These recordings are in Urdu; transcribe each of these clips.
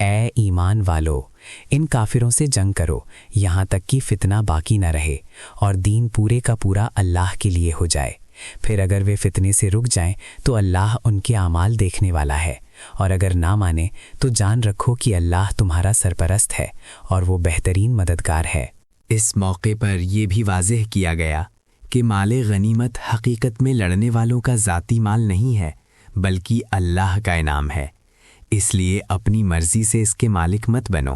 اے ایمان والو، ان کافروں سے جنگ کرو یہاں تک کہ فتنہ باقی نہ رہے اور دین پورے کا پورا اللہ کے لیے ہو جائے۔ پھر اگر وہ فتنے سے رک جائیں تو اللہ ان کے اعمال دیکھنے والا ہے، اور اگر نہ مانے تو جان رکھو کہ اللہ تمہارا سرپرست ہے اور وہ بہترین مددگار ہے۔ اس موقع پر یہ بھی واضح کیا گیا کہ مال غنیمت حقیقت میں لڑنے والوں کا ذاتی مال نہیں ہے، بلکہ اللہ کا انعام ہے، اس لیے اپنی مرضی سے اس کے مالک مت بنو۔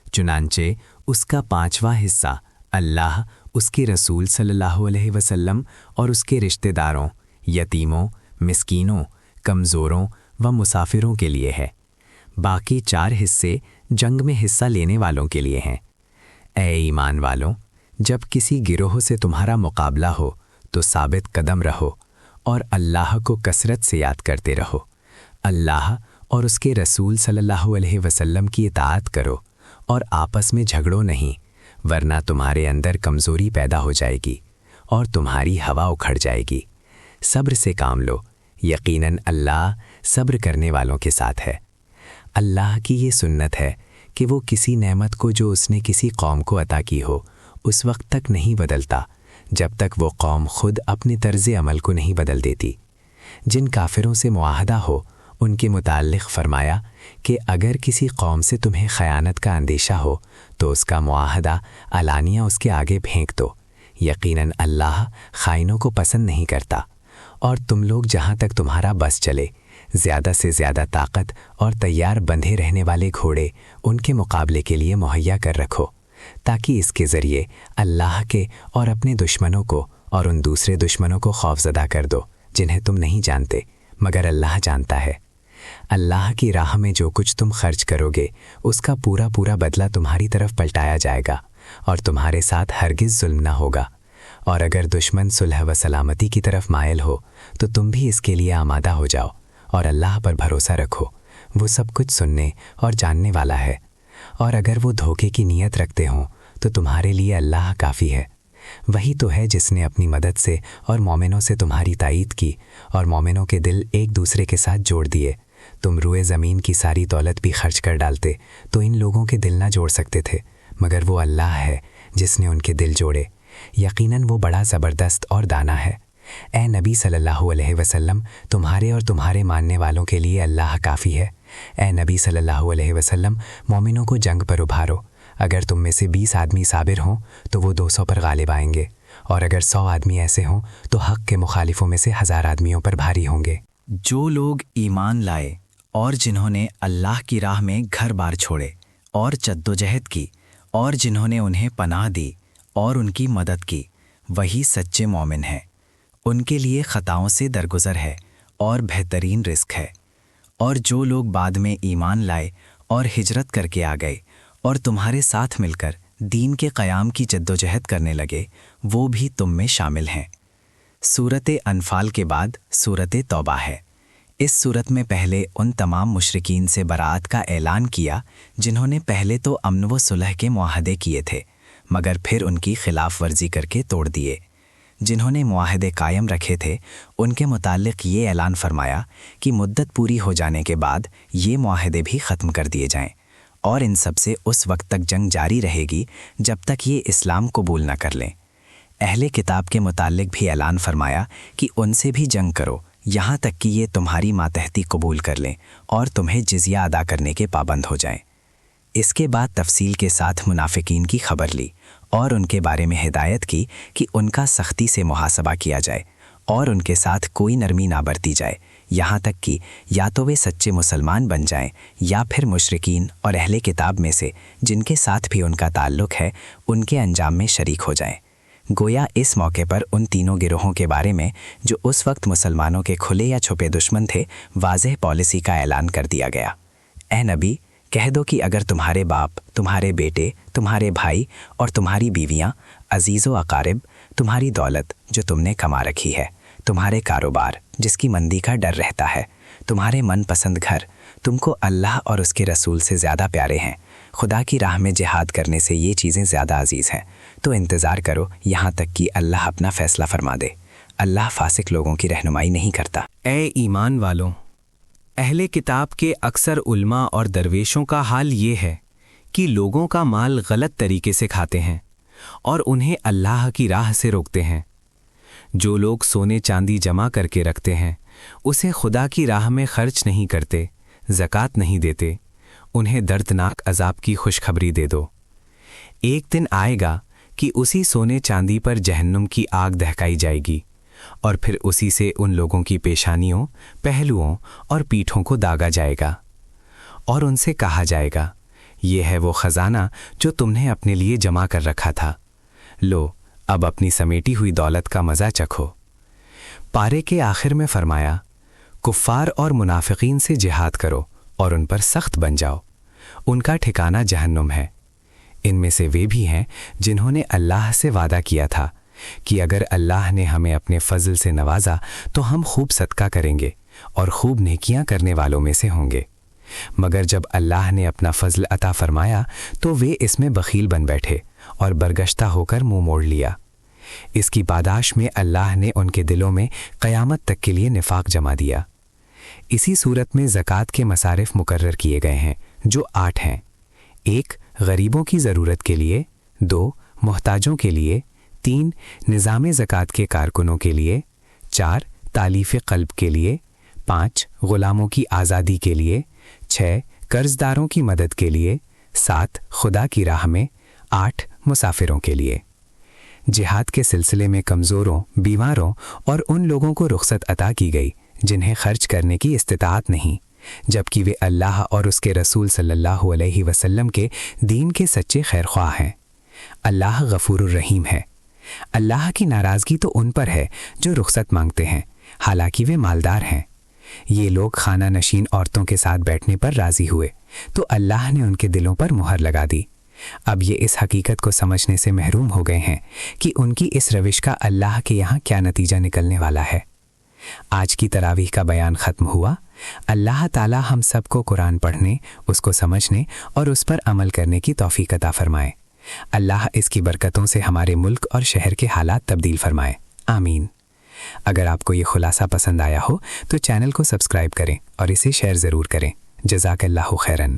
چنانچہ اس کا 5واں حصہ اللہ، اس کے رسول صلی اللہ علیہ وسلم اور اس کے رشتہ داروں، یتیموں، مسکینوں، کمزوروں و مسافروں کے لیے ہے۔ باقی 4 حصے جنگ میں حصہ لینے والوں کے لیے ہیں۔ اے ایمان والوں، جب کسی گروہ سے تمہارا مقابلہ ہو تو ثابت قدم رہو اور اللہ کو کثرت سے یاد کرتے رہو۔ اللہ اور اس کے رسول صلی اللہ علیہ وسلم کی اطاعت کرو اور آپس میں جھگڑو نہیں، ورنہ تمہارے اندر کمزوری پیدا ہو جائے گی اور تمہاری ہوا اکھڑ جائے گی۔ صبر سے کام لو، یقیناً اللہ صبر کرنے والوں کے ساتھ ہے۔ اللہ کی یہ سنت ہے کہ وہ کسی نعمت کو جو اس نے کسی قوم کو عطا کی ہو اس وقت تک نہیں بدلتا جب تک وہ قوم خود اپنے طرز عمل کو نہیں بدل دیتی۔ جن کافروں سے معاہدہ ہو ان کے متعلق فرمایا کہ اگر کسی قوم سے تمہیں خیانت کا اندیشہ ہو تو اس کا معاہدہ علانیہ اس کے آگے پھینک دو، یقیناً اللہ خائنوں کو پسند نہیں کرتا۔ اور تم لوگ جہاں تک تمہارا بس چلے زیادہ سے زیادہ طاقت اور تیار بندھے رہنے والے گھوڑے ان کے مقابلے کے لیے مہیا کر رکھو، تاکہ اس کے ذریعے اللہ کے اور اپنے دشمنوں کو اور ان دوسرے دشمنوں کو خوفزدہ کر دو جنہیں تم نہیں جانتے مگر اللہ جانتا ہے۔ اللہ کی راہ میں جو کچھ تم خرچ کرو گے اس کا پورا پورا بدلہ تمہاری طرف پلٹایا جائے گا اور تمہارے ساتھ ہرگز ظلم نہ ہوگا۔ اور اگر دشمن صلح و سلامتی کی طرف مائل ہو تو تم بھی اس کے لیے آمادہ ہو جاؤ اور اللہ پر بھروسہ رکھو، وہ سب کچھ سننے اور جاننے والا ہے۔ اور اگر وہ دھوکے کی نیت رکھتے ہوں تو تمہارے لیے اللہ کافی ہے۔ وہی تو ہے جس نے اپنی مدد سے اور مومنوں سے تمہاری تائید کی اور مومنوں کے دل ایک دوسرے کے ساتھ جوڑ دیے۔ تم روئے زمین کی ساری دولت بھی خرچ کر ڈالتے تو ان لوگوں کے دل نہ جوڑ سکتے تھے، مگر وہ اللہ ہے جس نے ان کے دل جوڑے، یقیناً وہ بڑا زبردست اور دانا ہے۔ اے نبی صلی اللہ علیہ وسلم، تمہارے اور تمہارے ماننے والوں کے لیے اللہ کافی ہے۔ اے نبی صلی اللہ علیہ وسلم، مومنوں کو جنگ پر ابھارو۔ اگر تم میں سے 20 آدمی صابر ہوں تو وہ 200 پر غالب آئیں گے، اور اگر 100 آدمی ایسے ہوں تو حق کے مخالفوں میں سے 1000 آدمیوں پر بھاری ہوں گے۔ جو لوگ ایمان لائے اور جنہوں نے اللہ کی راہ میں گھر بار چھوڑے اور جدوجہد کی، اور جنہوں نے انہیں پناہ دی اور ان کی مدد کی، وہی سچے مومن ہیں۔ ان کے لیے خطاؤں سے درگزر ہے اور بہترین رزق ہے۔ اور جو لوگ بعد میں ایمان لائے اور ہجرت کر کے آ گئے اور تمہارے ساتھ مل کر دین کے قیام کی جدوجہد کرنے لگے، وہ بھی تم میں شامل ہیں۔ سورت انفال کے بعد سورت توبہ ہے۔ اس سورت میں پہلے ان تمام مشرکین سے برات کا اعلان کیا جنہوں نے پہلے تو امن و صلح کے معاہدے کیے تھے مگر پھر ان کی خلاف ورزی کر کے توڑ دیے۔ جنہوں نے معاہدے قائم رکھے تھے ان کے متعلق یہ اعلان فرمایا کہ مدت پوری ہو جانے کے بعد یہ معاہدے بھی ختم کر دیے جائیں، اور ان سب سے اس وقت تک جنگ جاری رہے گی جب تک یہ اسلام قبول نہ کر لیں۔ اہل کتاب کے متعلق بھی اعلان فرمایا کہ ان سے بھی جنگ کرو یہاں تک کہ یہ تمہاری ماتحتی قبول کر لیں اور تمہیں جزیہ ادا کرنے کے پابند ہو جائیں۔ اس کے بعد تفصیل کے ساتھ منافقین کی خبر لی اور ان کے بارے میں ہدایت کی کہ ان کا سختی سے محاسبہ کیا جائے اور ان کے ساتھ کوئی نرمی نہ برتی جائے، یہاں تک کہ یا تو وہ سچے مسلمان بن جائیں یا پھر مشرکین اور اہل کتاب میں سے جن کے ساتھ بھی ان کا تعلق ہے ان کے انجام میں شریک ہو جائیں۔ گویا اس موقع پر ان تینوں گروہوں کے بارے میں جو اس وقت مسلمانوں کے کھلے یا چھپے دشمن تھے واضح پالیسی کا اعلان کر دیا گیا۔ اے نبی، کہہ دو کہ اگر تمہارے باپ، تمہارے بیٹے، تمہارے بھائی اور تمہاری بیویاں، عزیز و اقارب، تمہاری دولت جو تم نے کما رکھی ہے، تمہارے کاروبار جس کی مندی کا ڈر رہتا ہے، تمہارے من پسند گھر تم کو اللہ اور اس کے رسول سے زیادہ پیارے ہیں، خدا کی راہ میں جہاد کرنے سے یہ چیزیں زیادہ عزیز ہیں، تو انتظار کرو یہاں تک کہ اللہ اپنا فیصلہ فرما دے۔ اللہ فاسق لوگوں کی رہنمائی نہیں کرتا۔ اے ایمان والوں، اہل کتاب کے اکثر علماء اور درویشوں کا حال یہ ہے کہ لوگوں کا مال غلط طریقے سے کھاتے ہیں اور انہیں اللہ کی راہ سے روکتے ہیں۔ جو لوگ سونے چاندی جمع کر کے رکھتے ہیں اسے خدا کی راہ میں خرچ نہیں کرتے، زکوٰۃ نہیں دیتے، انہیں دردناک عذاب کی خوشخبری دے دو۔ ایک دن آئے گا کہ اسی سونے چاندی پر جہنم کی آگ دہکائی جائے گی اور پھر اسی سے ان لوگوں کی پیشانیوں، پہلوؤں اور پیٹھوں کو داغا جائے گا، اور ان سے کہا جائے گا یہ ہے وہ خزانہ جو تم نے اپنے لیے جمع کر رکھا تھا، لو اب اپنی سمیٹی ہوئی دولت کا مزہ چکھو۔ پارے کے آخر میں فرمایا، کفار اور منافقین سے جہاد کرو اور ان پر سخت بن جاؤ، ان کا ٹھکانہ جہنم ہے۔ ان میں سے وہ بھی ہیں جنہوں نے اللہ سے وعدہ کیا تھا کہ اگر اللہ نے ہمیں اپنے فضل سے نوازا تو ہم خوب صدقہ کریں گے اور خوب نیکیاں کرنے والوں میں سے ہوں گے، مگر جب اللہ نے اپنا فضل عطا فرمایا تو وہ اس میں بخیل بن بیٹھے اور برگشتہ ہو کر منہ موڑ لیا۔ اس کی پاداش میں اللہ نے ان کے دلوں میں قیامت تک کے لیے نفاق جما دیا۔ اسی صورت میں زکوٰۃ کے مصارف مقرر کیے گئے ہیں جو 8 ہیں: 1 غریبوں کی ضرورت کے لیے، 2 محتاجوں کے لیے، 3 نظام زکوٰۃ کے کارکنوں کے لیے، 4 تالیف قلب کے لیے، 5 غلاموں کی آزادی کے لیے، 6 قرض داروں کی مدد کے لیے، 7 خدا کی راہ میں، 8 مسافروں کے لیے۔ جہاد کے سلسلے میں کمزوروں، بیماروں اور ان لوگوں کو رخصت عطا کی گئی جنہیں خرچ کرنے کی استطاعت نہیں، جبکہ وہ اللہ اور اس کے رسول صلی اللہ علیہ وسلم کے دین کے سچے خیر خواہ ہیں۔ اللہ غفور الرحیم ہے۔ اللہ کی ناراضگی تو ان پر ہے جو رخصت مانگتے ہیں حالانکہ وہ مالدار ہیں۔ یہ لوگ خانہ نشین عورتوں کے ساتھ بیٹھنے پر راضی ہوئے تو اللہ نے ان کے دلوں پر مہر لگا دی۔ اب یہ اس حقیقت کو سمجھنے سے محروم ہو گئے ہیں کہ ان کی اس روش کا اللہ کے یہاں کیا نتیجہ نکلنے والا ہے۔ آج کی تراویح کا بیان ختم ہوا۔ اللہ تعالی ہم سب کو قرآن پڑھنے، اس کو سمجھنے اور اس پر عمل کرنے کی توفیق عطا فرمائے۔ اللہ اس کی برکتوں سے ہمارے ملک اور شہر کے حالات تبدیل فرمائے، آمین۔ اگر آپ کو یہ خلاصہ پسند آیا ہو تو چینل کو سبسکرائب کریں اور اسے شیئر ضرور کریں۔ جزاک اللہ خیراً۔